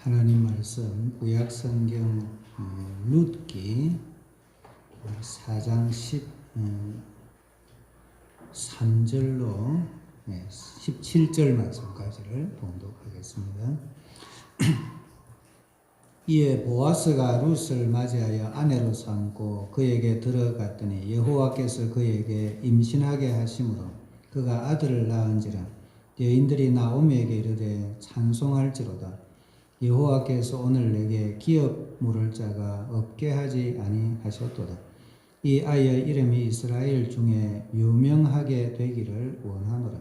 하나님 말씀 구약 성경 룻기 4장 13절로 17절 말씀까지를 봉독하겠습니다. 이에 보아스가 룻을 맞이하여 아내로 삼고 그에게 들어갔더니 여호와께서 그에게 임신하게 하심으로 그가 아들을 낳은지라. 여인들이 나오미에게 이르되 찬송할지로다. 여호와께서 오늘 내게 기업 물을 자가 없게 하지 아니하셨도다. 이 아이의 이름이 이스라엘 중에 유명하게 되기를 원하노라.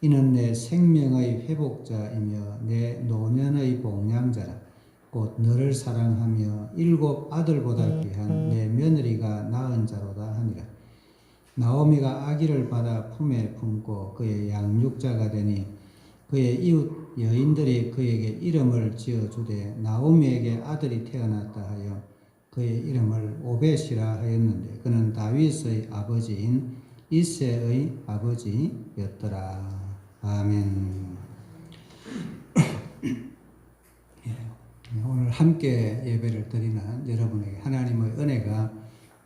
이는 내 생명의 회복자이며 내 노년의 봉양자라. 곧 너를 사랑하며 7 아들보다 귀한 내 며느리가 낳은 자로다 하니라. 나오미가 아기를 받아 품에 품고 그의 양육자가 되니 그의 이웃 여인들이 그에게 이름을 지어주되 나오미에게 아들이 태어났다 하여 그의 이름을 오벳이라 하였는데 그는 다윗의 아버지인 이새의 아버지였더라. 아멘. 오늘 함께 예배를 드리는 여러분에게 하나님의 은혜가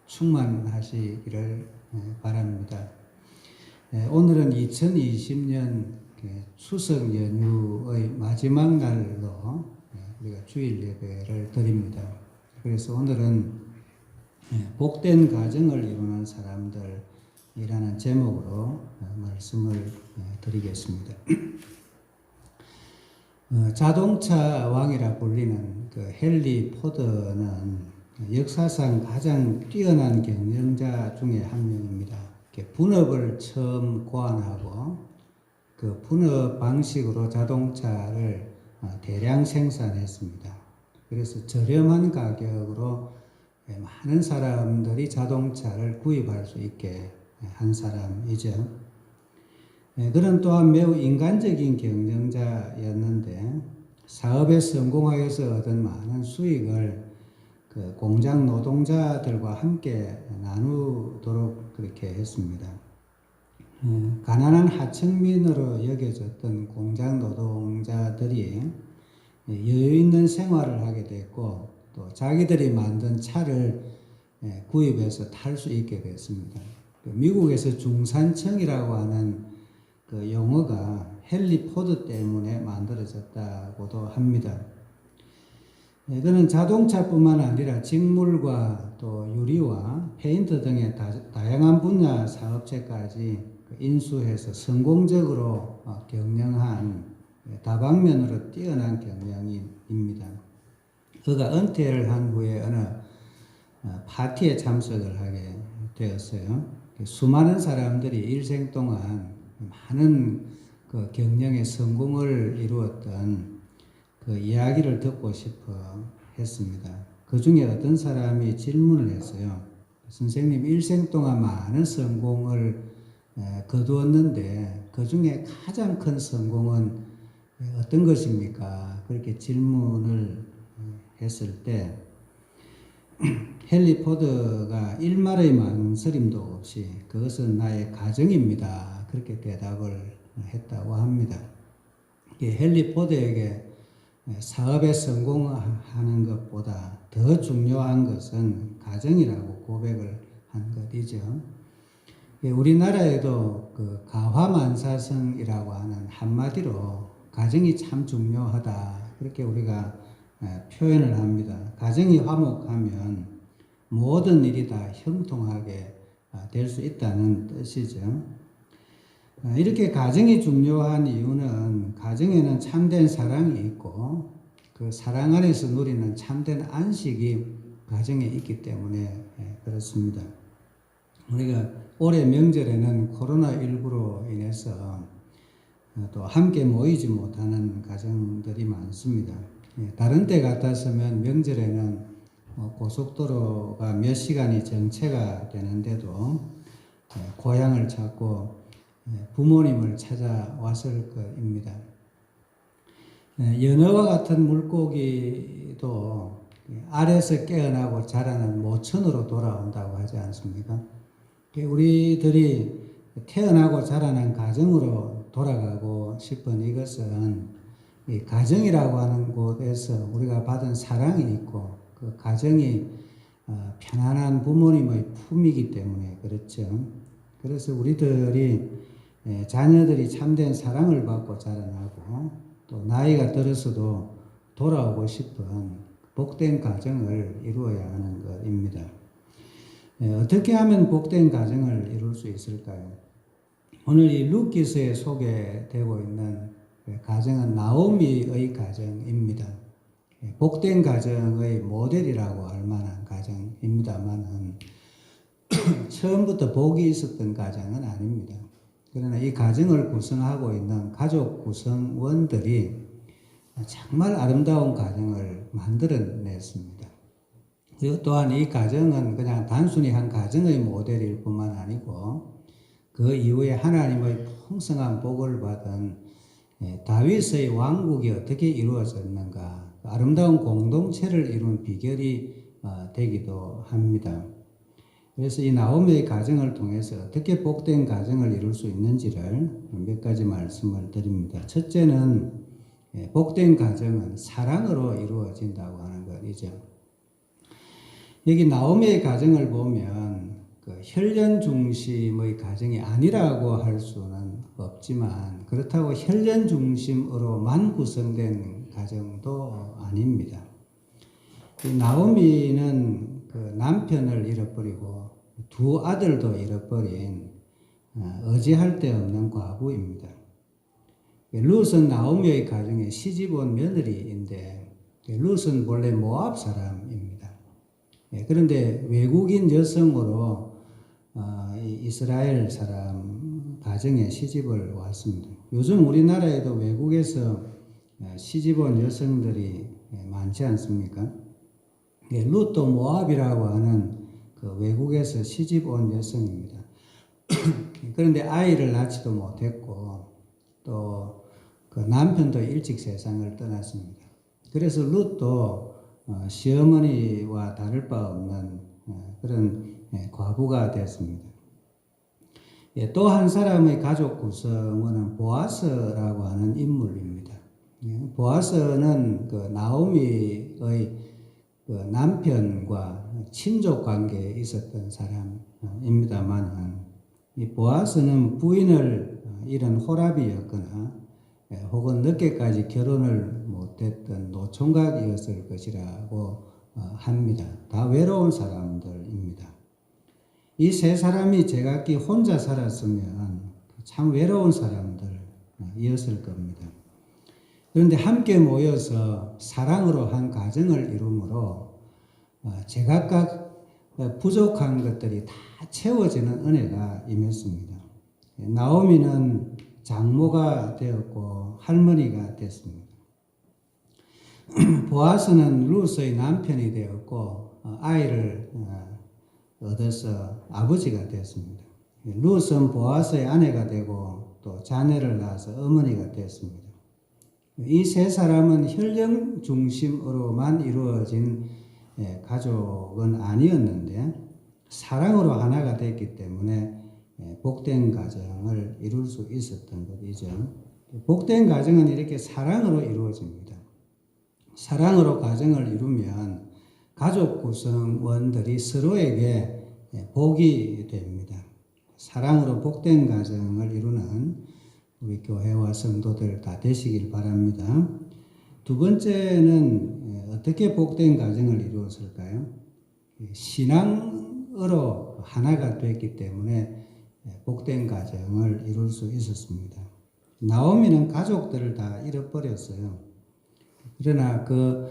충만하시기를 바랍니다. 오늘은 2020년 추석 연휴의 마지막 날로 우리가 주일 예배를 드립니다. 그래서 오늘은 복된 가정을 이루는 사람들이라는 제목으로 말씀을 드리겠습니다. 자동차 왕이라 불리는 그 헨리 포드는 역사상 가장 뛰어난 경영자 중에 한 명입니다. 분업을 처음 고안하고 그 분업 방식으로 자동차를 대량 생산했습니다. 그래서 저렴한 가격으로 많은 사람들이 자동차를 구입할 수 있게 한 사람이죠. 그는 또한 매우 인간적인 경영자였는데 사업에 성공하여서 얻은 많은 수익을 그 공장 노동자들과 함께 나누도록 그렇게 했습니다. 가난한 하층민으로 여겨졌던 공장 노동자들이 여유 있는 생활을 하게 됐고 또 자기들이 만든 차를 구입해서 탈 수 있게 됐습니다. 미국에서 중산층이라고 하는 그 용어가 헨리 포드 때문에 만들어졌다고도 합니다. 그는 자동차뿐만 아니라 직물과 또 유리와 페인트 등의 다양한 분야 사업체까지 인수해서 성공적으로 경영한 다방면으로 뛰어난 경영인입니다. 그가 은퇴를 한 후에 어느 파티에 참석을 하게 되었어요. 수많은 사람들이 일생 동안 많은 그 경영의 성공을 이루었던 그 이야기를 듣고 싶어 했습니다. 그 중에 어떤 사람이 질문을 했어요. 선생님, 일생 동안 많은 성공을 거두었는데 그 중에 가장 큰 성공은 어떤 것입니까? 그렇게 질문을 했을 때 헨리 포드가 일말의 망설임도 없이 그것은 나의 가정입니다. 그렇게 대답을 했다고 합니다. 헨리 포드에게 사업에 성공하는 것보다 더 중요한 것은 가정이라고 고백을 한 것이죠. 우리나라에도 그 가화만사성이라고 하는 한마디로 가정이 참 중요하다. 그렇게 우리가 표현을 합니다. 가정이 화목하면 모든 일이 다 형통하게 될 수 있다는 뜻이죠. 이렇게 가정이 중요한 이유는 가정에는 참된 사랑이 있고 그 사랑 안에서 누리는 참된 안식이 가정에 있기 때문에 그렇습니다. 우리가 올해 명절에는 코로나19로 인해서 또 함께 모이지 못하는 가정들이 많습니다. 다른 때 같았으면 명절에는 고속도로가 몇 시간이 정체가 되는데도 고향을 찾고 부모님을 찾아왔을 것입니다. 연어와 같은 물고기도 알에서 깨어나고 자라는 모천으로 돌아온다고 하지 않습니까? 우리들이 태어나고 자라난 가정으로 돌아가고 싶은 이것은 이 가정이라고 하는 곳에서 우리가 받은 사랑이 있고 그 가정이 편안한 부모님의 품이기 때문에 그렇죠. 그래서 우리들이 자녀들이 참된 사랑을 받고 자라나고 또 나이가 들어서도 돌아오고 싶은 복된 가정을 이루어야 하는 것입니다. 어떻게 하면 복된 가정을 이룰 수 있을까요? 오늘 이 룻기서에 소개되고 있는 가정은 나오미의 가정입니다. 복된 가정의 모델이라고 할 만한 가정입니다만은 처음부터 복이 있었던 가정은 아닙니다. 그러나 이 가정을 구성하고 있는 가족 구성원들이 정말 아름다운 가정을 만들어냈습니다. 그리고 또한 이 가정은 그냥 단순히 한 가정의 모델일 뿐만 아니고 그 이후에 하나님의 풍성한 복을 받은 다윗의 왕국이 어떻게 이루어졌는가 아름다운 공동체를 이룬 비결이 되기도 합니다. 그래서 이 나오미의 가정을 통해서 어떻게 복된 가정을 이룰 수 있는지를 몇 가지 말씀을 드립니다. 첫째는 복된 가정은 사랑으로 이루어진다고 하는 것이죠. 여기 나오미의 가정을 보면 그 혈연 중심의 가정이 아니라고 할 수는 없지만 그렇다고 혈연 중심으로만 구성된 가정도 아닙니다. 나오미는 그 남편을 잃어버리고 두 아들도 잃어버린 의지할 데 없는 과부입니다. 룻은 나오미의 가정에 시집온 며느리인데 룻은 본래 모압 사람입니다. 그런데 외국인 여성으로 이스라엘 사람 가정에 시집을 왔습니다. 요즘 우리나라에도 외국에서 시집온 여성들이 많지 않습니까? 룻도 모압이라고 하는 그 외국에서 시집온 여성입니다. 그런데 아이를 낳지도 못했고 또 그 남편도 일찍 세상을 떠났습니다. 그래서 룻도 시어머니와 다를 바 없는 그런 과부가 됐습니다. 또 한 사람의 가족 구성원은 보아스라고 하는 인물입니다. 보아스는 그 나오미의 그 남편과 친족 관계에 있었던 사람입니다만 이 보아스는 부인을 잃은 호랍이었거나 혹은 늦게까지 결혼을 못했던 노총각이었을 것이라고 합니다. 다 외로운 사람들입니다. 이 세 사람이 제각기 혼자 살았으면 참 외로운 사람들이었을 겁니다. 그런데 함께 모여서 사랑으로 한 가정을 이루므로 제각각 부족한 것들이 다 채워지는 은혜가 임했습니다. 나오미는 장모가 되었고 할머니가 됐습니다. 보아스는 룻의 남편이 되었고 아이를 얻어서 아버지가 됐습니다. 룻은 보아스의 아내가 되고 또 자녀를 낳아서 어머니가 됐습니다. 이 세 사람은 혈연 중심으로만 이루어진 가족은 아니었는데 사랑으로 하나가 됐기 때문에 복된 가정을 이룰 수 있었던 것이죠. 복된 가정은 이렇게 사랑으로 이루어집니다. 사랑으로 가정을 이루면 가족 구성원들이 서로에게 복이 됩니다. 사랑으로 복된 가정을 이루는 우리 교회와 성도들 다 되시길 바랍니다. 두 번째는 어떻게 복된 가정을 이루었을까요? 신앙으로 하나가 됐기 때문에 복된 가정을 이룰 수 있었습니다. 나오미는 가족들을 다 잃어버렸어요. 그러나 그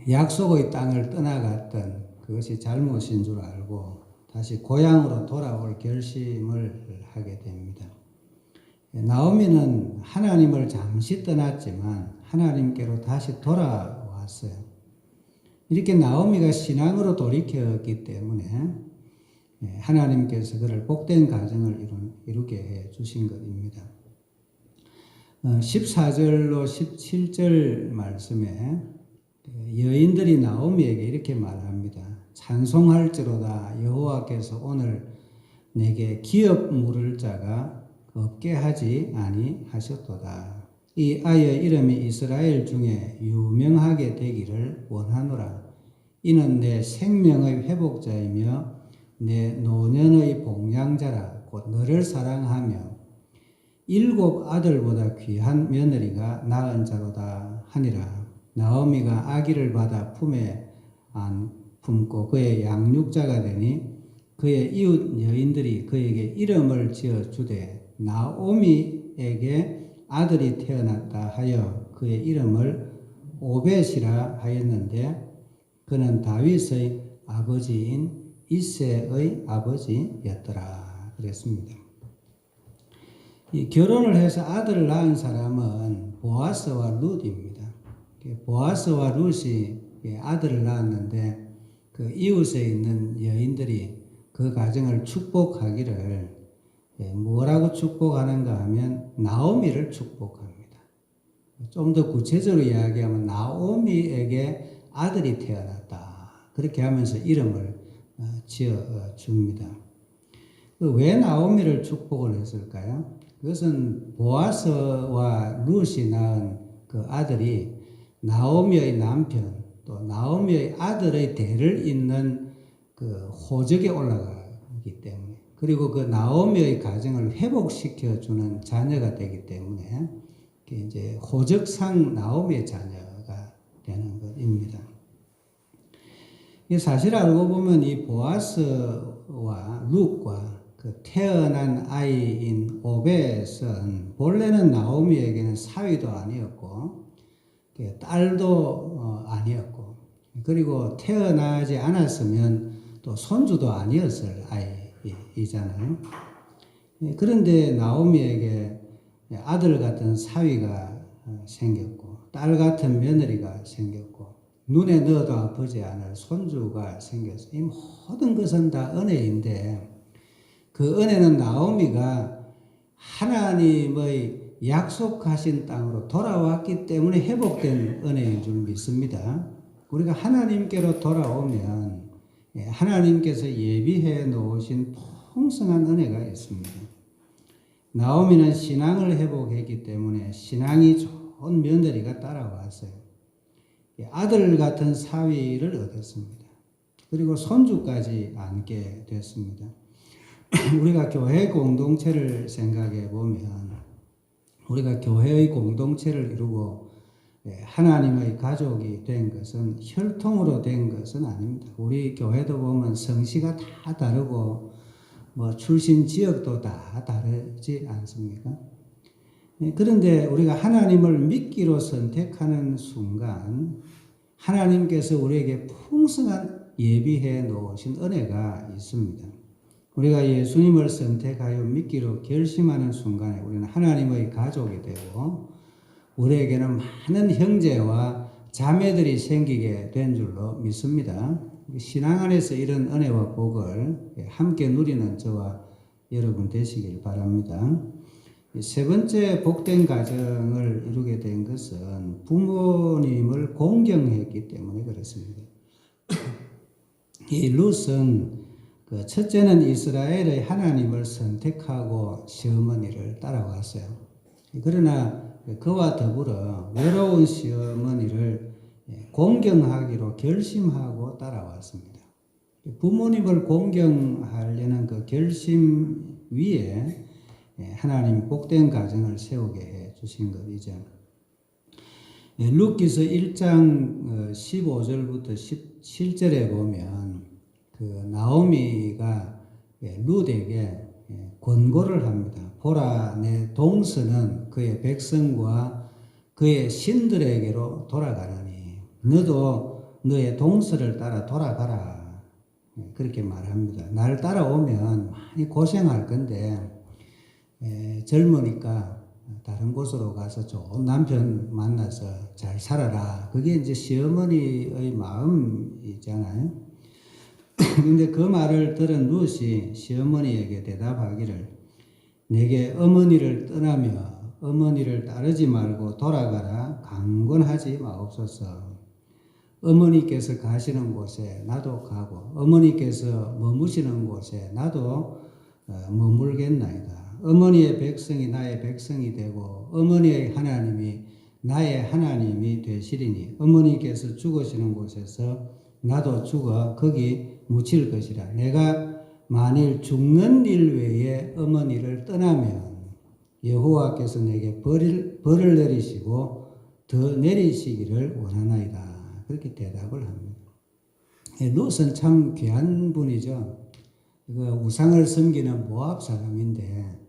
약속의 땅을 떠나갔던 그것이 잘못인 줄 알고 다시 고향으로 돌아올 결심을 하게 됩니다. 나오미는 하나님을 잠시 떠났지만 하나님께로 다시 돌아왔어요. 이렇게 나오미가 신앙으로 돌이켰기 때문에 하나님께서 그를 복된 가정을 이루게 해 주신 것입니다. 14절로 17절 말씀에 여인들이 나오미에게 이렇게 말합니다. 찬송할지로다 여호와께서 오늘 내게 기업 물을 자가 없게 하지 아니하셨도다. 이 아이의 이름이 이스라엘 중에 유명하게 되기를 원하노라. 이는 내 생명의 회복자이며 내 노년의 봉양자라. 곧 너를 사랑하며 7 아들보다 귀한 며느리가 낳은 자로다 하니라. 나오미가 아기를 받아 품에 안 품고 그의 양육자가 되니 그의 이웃 여인들이 그에게 이름을 지어 주되 나오미에게 아들이 태어났다 하여 그의 이름을 오벳이라 하였는데 그는 다윗의 아버지인 이새의 아버지였더라. 그랬습니다. 이 결혼을 해서 아들을 낳은 사람은 보아스와 룻입니다. 보아스와 룻이 아들을 낳았는데 그 이웃에 있는 여인들이 그 가정을 축복하기를 뭐라고 축복하는가 하면 나오미를 축복합니다. 좀 더 구체적으로 이야기하면 나오미에게 아들이 태어났다. 그렇게 하면서 이름을 지어 줍니다. 왜 나오미를 축복을 했을까요? 그것은 보아스와 룻이 낳은 그 아들이 나오미의 남편 또 나오미의 아들의 대를 잇는 그 호적에 올라가기 때문에 그리고 그 나오미의 가정을 회복시켜 주는 자녀가 되기 때문에 이제 호적상 나오미의 자녀가 되는 것입니다. 사실 알고 보면 이 보아스와 룻과 그 태어난 아이인 오벳은 본래는 나오미에게는 사위도 아니었고 딸도 아니었고 그리고 태어나지 않았으면 또 손주도 아니었을 아이이잖아요. 그런데 나오미에게 아들 같은 사위가 생겼고 딸 같은 며느리가 생겼고 눈에 넣어도 아프지 않을 손주가 생겼어요. 이 모든 것은 다 은혜인데 그 은혜는 나오미가 하나님의 약속하신 땅으로 돌아왔기 때문에 회복된 은혜인 줄 믿습니다. 우리가 하나님께로 돌아오면 하나님께서 예비해 놓으신 풍성한 은혜가 있습니다. 나오미는 신앙을 회복했기 때문에 신앙이 좋은 며느리가 따라왔어요. 아들 같은 사위를 얻었습니다. 그리고 손주까지 안게 됐습니다. 우리가 교회 공동체를 생각해 보면 우리가 교회의 공동체를 이루고 하나님의 가족이 된 것은 혈통으로 된 것은 아닙니다. 우리 교회도 보면 성씨가 다 다르고 뭐 출신 지역도 다 다르지 않습니까? 그런데 우리가 하나님을 믿기로 선택하는 순간 하나님께서 우리에게 풍성한 예비해 놓으신 은혜가 있습니다. 우리가 예수님을 선택하여 믿기로 결심하는 순간에 우리는 하나님의 가족이 되고 우리에게는 많은 형제와 자매들이 생기게 된 줄로 믿습니다. 신앙 안에서 이런 은혜와 복을 함께 누리는 저와 여러분 되시길 바랍니다. 세 번째 복된 가정을 이루게 된 것은 부모님을 공경했기 때문에 그렇습니다. 이 룻은 첫째는 이스라엘의 하나님을 선택하고 시어머니를 따라왔어요. 그러나 그와 더불어 외로운 시어머니를 공경하기로 결심하고 따라왔습니다. 부모님을 공경하려는 그 결심 위에 하나님 복된 가정을 세우게 해 주신 것이죠. 룻기서 1장 15절부터 17절에 보면 그 나오미가 룻에게 권고를 합니다. 보라, 내 동서는 그의 백성과 그의 신들에게로 돌아가느니 너도 너의 동서를 따라 돌아가라. 그렇게 말합니다. 날 따라오면 많이 고생할 건데 젊으니까 다른 곳으로 가서 좋은 남편 만나서 잘 살아라. 그게 이제 시어머니의 마음이잖아요. 근데 그 말을 들은 룻이 시어머니에게 대답하기를 내게 어머니를 떠나며 어머니를 따르지 말고 돌아가라 강권하지 마옵소서. 어머니께서 가시는 곳에 나도 가고 어머니께서 머무시는 곳에 나도 머물겠나이다. 어머니의 백성이 나의 백성이 되고 어머니의 하나님이 나의 하나님이 되시리니 어머니께서 죽으시는 곳에서 나도 죽어 거기 묻힐 것이라. 내가 만일 죽는 일 외에 어머니를 떠나면 여호와께서 내게 벌을 내리시고 더 내리시기를 원하나이다. 그렇게 대답을 합니다. 롯은 참 귀한 분이죠. 우상을 섬기는 모압 사람인데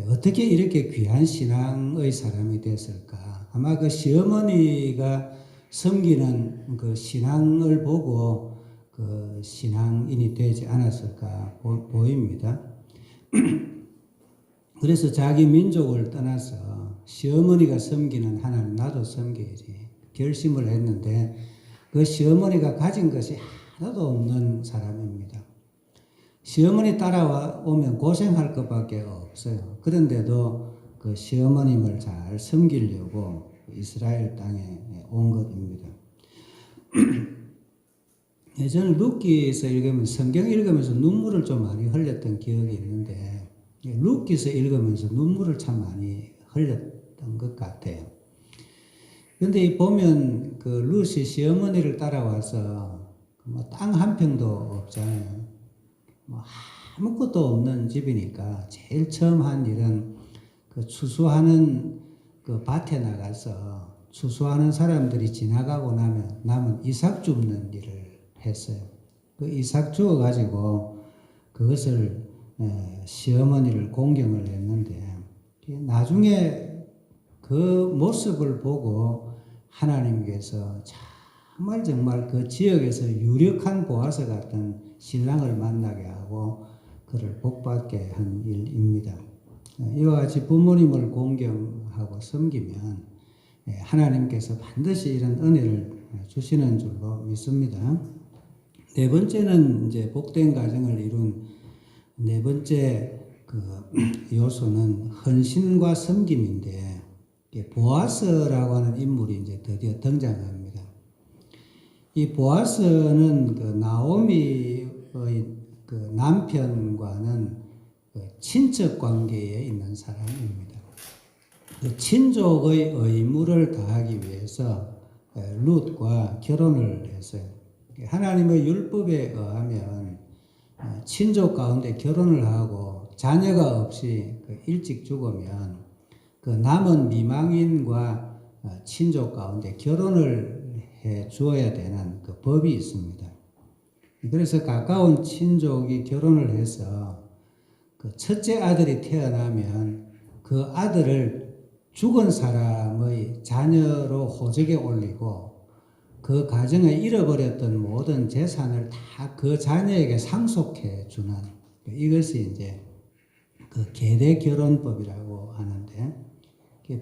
어떻게 이렇게 귀한 신앙의 사람이 됐을까? 아마 그 시어머니가 섬기는 그 신앙을 보고 그 신앙인이 되지 않았을까 보입니다. 그래서 자기 민족을 떠나서 시어머니가 섬기는 하나님 나도 섬겨야지 결심을 했는데 그 시어머니가 가진 것이 하나도 없는 사람입니다. 시어머니 따라오면 고생할 것밖에 없어요. 그런데도 그 시어머님을 잘 섬기려고 이스라엘 땅에 온 것입니다. 저는 룻기서 읽으면서 성경 읽으면서 눈물을 좀 많이 흘렸던 기억이 있는데 룻기서 읽으면서 눈물을 참 많이 흘렸던 것 같아요. 그런데 보면 그 룻이 시어머니를 따라와서 뭐 땅 한 평도 없잖아요. 뭐 아무것도 없는 집이니까 제일 처음 한 일은 그 추수하는 그 밭에 나가서 추수하는 사람들이 지나가고 나면 남은 이삭 줍는 일을 했어요. 그 이삭 주어 가지고 그것을 시어머니를 공경을 했는데 나중에 그 모습을 보고 하나님께서 정말 그 지역에서 유력한 보아스 같은 신랑을 만나게 하고 그를 복받게 한 일입니다. 이와 같이 부모님을 공경하고 섬기면 하나님께서 반드시 이런 은혜를 주시는 줄로 믿습니다. 네 번째는 이제 복된 가정을 이룬 네 번째 그 요소는 헌신과 섬김인데 보아스라고 하는 인물이 이제 드디어 등장합니다. 이 보아스는 그 나오미의 그 남편과는 그 친척 관계에 있는 사람입니다. 그 친족의 의무를 다하기 위해서 룻과 결혼을 했어요. 하나님의 율법에 의하면 친족 가운데 결혼을 하고 자녀가 없이 일찍 죽으면 그 남은 미망인과 친족 가운데 결혼을 해 주어야 되는 그 법이 있습니다. 그래서 가까운 친족이 결혼을 해서 그 첫째 아들이 태어나면 그 아들을 죽은 사람의 자녀로 호적에 올리고 그 가정에 잃어버렸던 모든 재산을 다 그 자녀에게 상속해 주는 이것이 이제 그 계대 결혼법이라고 하는데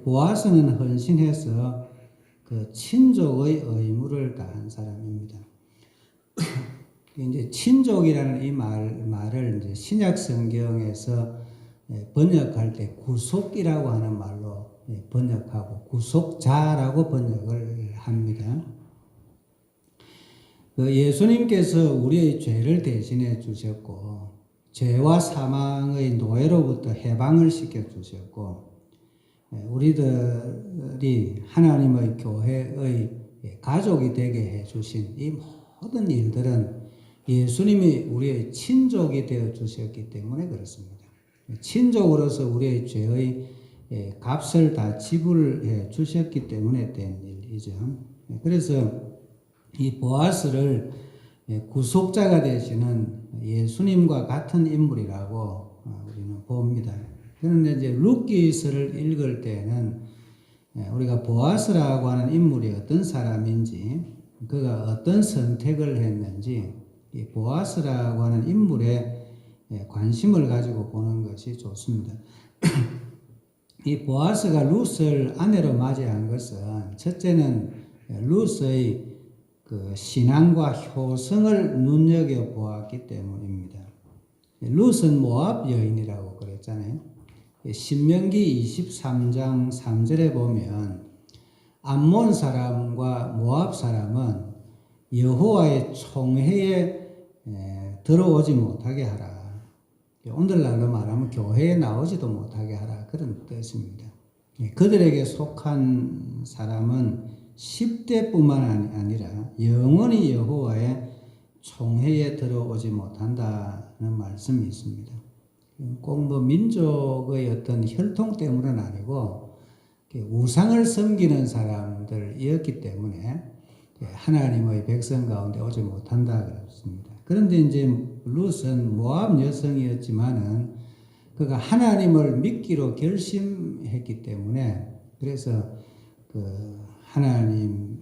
보아스는 헌신해서 그 친족의 의무를 다한 사람입니다. 이제 친족이라는 이 말을 이제 신약 성경에서 번역할 때 구속이라고 하는 말로 번역하고 구속자라고 번역을 합니다. 예수님께서 우리의 죄를 대신해 주셨고 죄와 사망의 노예로부터 해방을 시켜 주셨고 우리들이 하나님의 교회의 가족이 되게 해 주신 이 모든 일들은 예수님이 우리의 친족이 되어 주셨기 때문에 그렇습니다. 친족으로서 우리의 죄의 값을 다 지불해 주셨기 때문에 된 일이죠. 그래서 이 보아스를 구속자가 되시는 예수님과 같은 인물이라고 우리는 봅니다. 그런데 이제 룻기서를 읽을 때는 우리가 보아스라고 하는 인물이 어떤 사람인지 그가 어떤 선택을 했는지 이 보아스라고 하는 인물에 관심을 가지고 보는 것이 좋습니다. 이 보아스가 룻을 아내로 맞이한 것은 첫째는 룻의 그 신앙과 효성을 눈여겨보았기 때문입니다. 룻은 모압 여인이라고 그랬잖아요. 신명기 23장 3절에 보면 암몬 사람과 모압 사람은 여호와의 총회에 들어오지 못하게 하라. 오늘날로 말하면 교회에 나오지도 못하게 하라, 그런 뜻입니다. 그들에게 속한 사람은 10대뿐만 아니라 영원히 여호와의 총회에 들어오지 못한다는 말씀이 있습니다. 꼭 뭐 민족의 어떤 혈통 때문은 아니고 우상을 섬기는 사람들이었기 때문에 하나님의 백성 가운데 오지 못한다 그랬습니다. 그런데 이제 룻은 모압 여성이었지만은 그가 하나님을 믿기로 결심했기 때문에 그래서 그 하나님의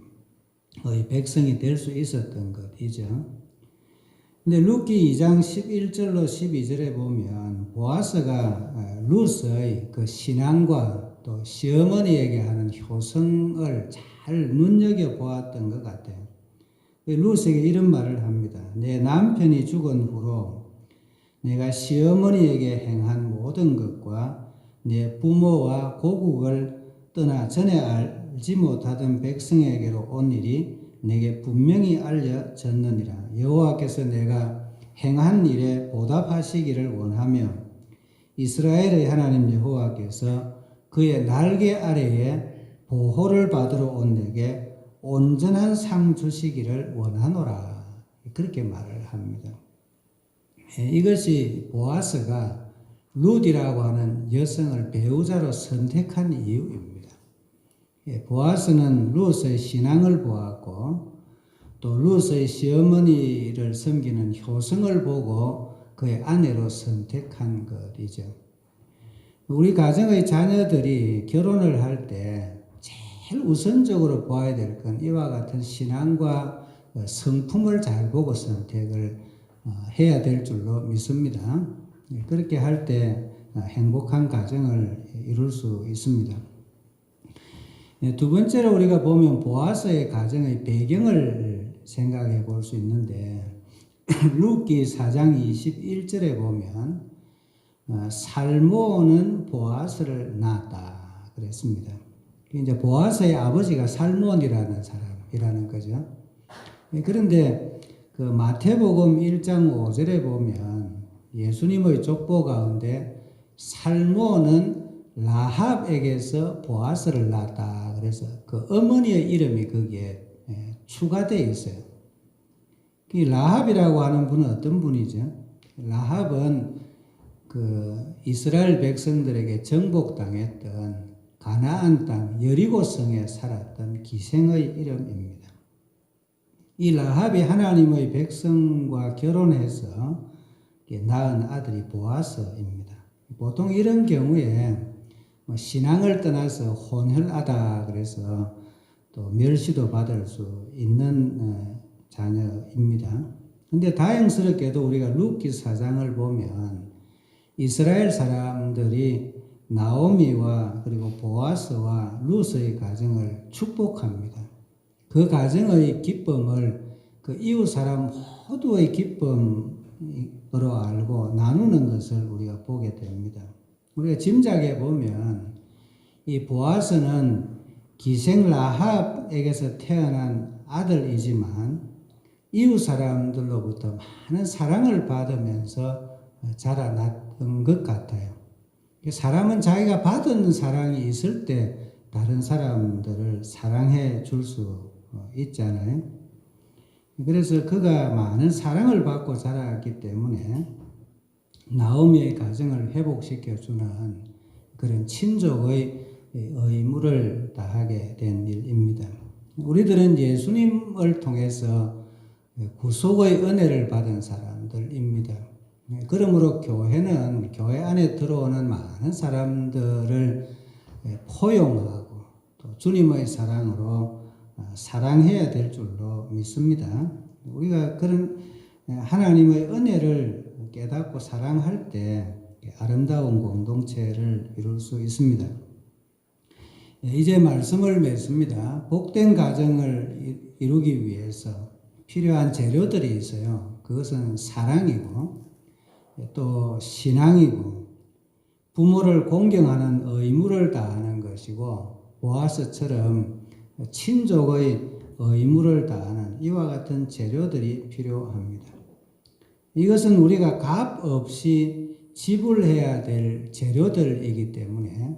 백성이 될 수 있었던 것이죠. 근데 룻기 2장 11절로 12절에 보면 보아스가 룻의 그 신앙과 또 시어머니에게 하는 효성을 잘 눈여겨보았던 것 같아요. 룻에게 이런 말을 합니다. 내 남편이 죽은 후로 내가 시어머니에게 행한 모든 것과 내 부모와 고국을 떠나 전에 알지 못하던 백성에게로 온 일이 내게 분명히 알려졌느니라. 여호와께서 내가 행한 일에 보답하시기를 원하며 이스라엘의 하나님 여호와께서 그의 날개 아래에 보호를 받으러 온 내게 온전한 상 주시기를 원하노라. 그렇게 말을 합니다. 이것이 보아스가 룻이라고 하는 여성을 배우자로 선택한 이유입니다. 보아스는 룻의 신앙을 보았고 또 룻의 시어머니를 섬기는 효성을 보고 그의 아내로 선택한 것이죠. 우리 가정의 자녀들이 결혼을 할 때 제일 우선적으로 보아야 될 건 이와 같은 신앙과 성품을 잘 보고 선택을 해야 될 줄로 믿습니다. 그렇게 할 때 행복한 가정을 이룰 수 있습니다. 두 번째로 우리가 보면 보아스의 가정의 배경을 생각해 볼 수 있는데 룻기 4장 21절에 보면 살모는 보아스를 낳았다 그랬습니다. 이제 보아스의 아버지가 살몬이라는 사람이라는 거죠. 그런데 그 마태복음 1장 5절에 보면 예수님의 족보 가운데 살몬은 라합에게서 보아스를 낳았다. 그래서 그 어머니의 이름이 거기에 추가되어 있어요. 이 라합이라고 하는 분은 어떤 분이죠? 라합은 그 이스라엘 백성들에게 정복당했던 가나안 땅 여리고성에 살았던 기생의 이름입니다. 이 라합이 하나님의 백성과 결혼해서 낳은 아들이 보아스입니다. 보통 이런 경우에 신앙을 떠나서 혼혈하다 그래서 또 멸시도 받을 수 있는 자녀입니다. 근데 다행스럽게도 우리가 룻기 4장을 보면 이스라엘 사람들이 나오미와 그리고 보아스와 룻의 가정을 축복합니다. 그 가정의 기쁨을 그 이웃 사람 모두의 기쁨으로 알고 나누는 것을 우리가 보게 됩니다. 우리가 짐작해 보면 이 보아스는 기생 라합에게서 태어난 아들이지만 이웃 사람들로부터 많은 사랑을 받으면서 자라났던 것 같아요. 사람은 자기가 받은 사랑이 있을 때 다른 사람들을 사랑해 줄 수 있잖아요. 그래서 그가 많은 사랑을 받고 자랐기 때문에 나오미의 가정을 회복시켜주는 그런 친족의 의무를 다하게 된 일입니다. 우리들은 예수님을 통해서 구속의 은혜를 받은 사람들입니다. 그러므로 교회는 교회 안에 들어오는 많은 사람들을 포용하고 또 주님의 사랑으로 사랑해야 될 줄로 믿습니다. 우리가 그런 하나님의 은혜를 깨닫고 사랑할 때 아름다운 공동체를 이룰 수 있습니다. 이제 말씀을 맺습니다. 복된 가정을 이루기 위해서 필요한 재료들이 있어요. 그것은 사랑이고 또 신앙이고 부모를 공경하는 의무를 다하는 것이고 보아스처럼 친족의 의무를 다하는 이와 같은 재료들이 필요합니다. 이것은 우리가 값 없이 지불해야 될 재료들이기 때문에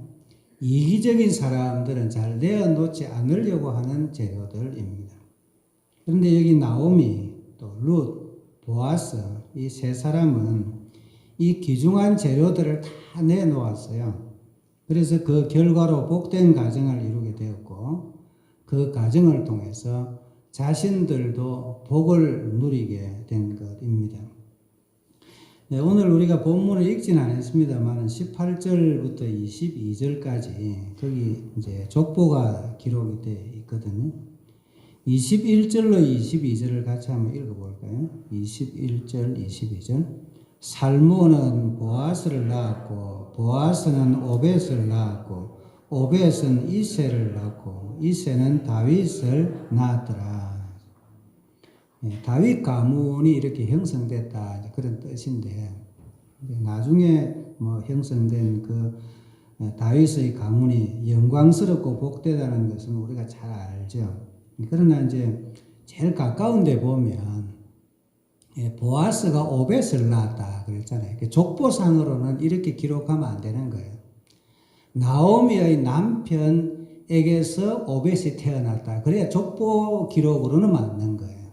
이기적인 사람들은 잘 내어놓지 않으려고 하는 재료들입니다. 그런데 여기 나오미, 또 룻, 보아스 이 세 사람은 이 귀중한 재료들을 다 내놓았어요. 그래서 그 결과로 복된 가정을 이루게 되었고 그 가정을 통해서 자신들도 복을 누리게 된 것입니다. 네, 오늘 우리가 본문을 읽지는 않았습니다만 18절부터 22절까지 거기 이제 족보가 기록이 되어 있거든요. 21절로 22절을 같이 한번 읽어볼까요? 21절, 22절. 살모는 보아스를 낳았고 보아스는 오벳을 낳았고 오벳은 이새를 낳고 이새는 다윗을 낳았더라. 다윗 가문이 이렇게 형성됐다 그런 뜻인데 나중에 뭐 형성된 그 다윗의 가문이 영광스럽고 복되다는 것은 우리가 잘 알죠. 그러나 이제 제일 가까운 데 보면 보아스가 오벳을 낳았다 그랬잖아요. 족보상으로는 이렇게 기록하면 안 되는 거예요. 나오미의 남편에게서 오벳이 태어났다. 그래야 족보 기록으로는 맞는 거예요.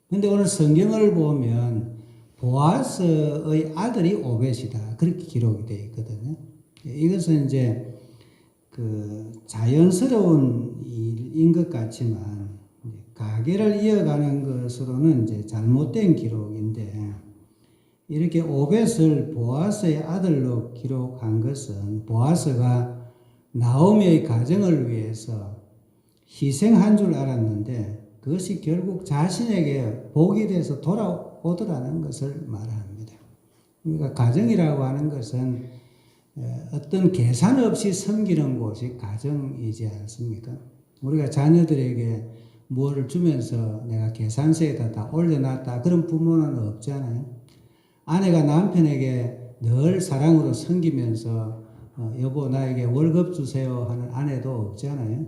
근데 오늘 성경을 보면 보아스의 아들이 오벳이다. 그렇게 기록이 되어 있거든요. 이것은 이제 그 자연스러운 일인 것 같지만 가계를 이어가는 것으로는 이제 잘못된 기록인데 이렇게 오벳을 보아스의 아들로 기록한 것은 보아스가 나오미의 가정을 위해서 희생한 줄 알았는데 그것이 결국 자신에게 복이 돼서 돌아오더라는 것을 말합니다. 그러니까 가정이라고 하는 것은 어떤 계산 없이 섬기는 곳이 가정이지 않습니까? 우리가 자녀들에게 무엇을 주면서 내가 계산서에다 다 올려놨다 그런 부모는 없잖아요. 아내가 남편에게 늘 사랑으로 섬기면서 여보 나에게 월급 주세요 하는 아내도 없잖아요.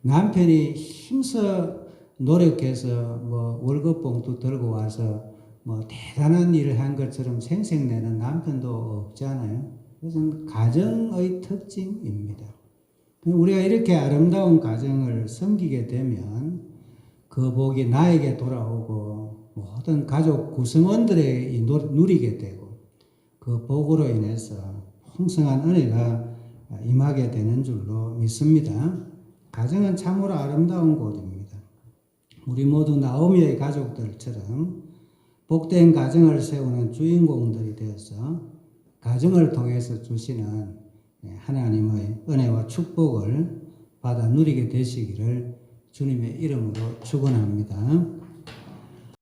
남편이 힘써 노력해서 뭐 월급 봉투 들고 와서 뭐 대단한 일을 한 것처럼 생색내는 남편도 없잖아요. 그것은 가정의 특징입니다. 우리가 이렇게 아름다운 가정을 섬기게 되면 그 복이 나에게 돌아오고 모든 가족 구성원들에게 누리게 되고 그 복으로 인해서 풍성한 은혜가 임하게 되는 줄로 믿습니다. 가정은 참으로 아름다운 곳입니다. 우리 모두 나오미의 가족들처럼 복된 가정을 세우는 주인공들이 되어서 가정을 통해서 주시는 하나님의 은혜와 축복을 받아 누리게 되시기를 주님의 이름으로 축원합니다.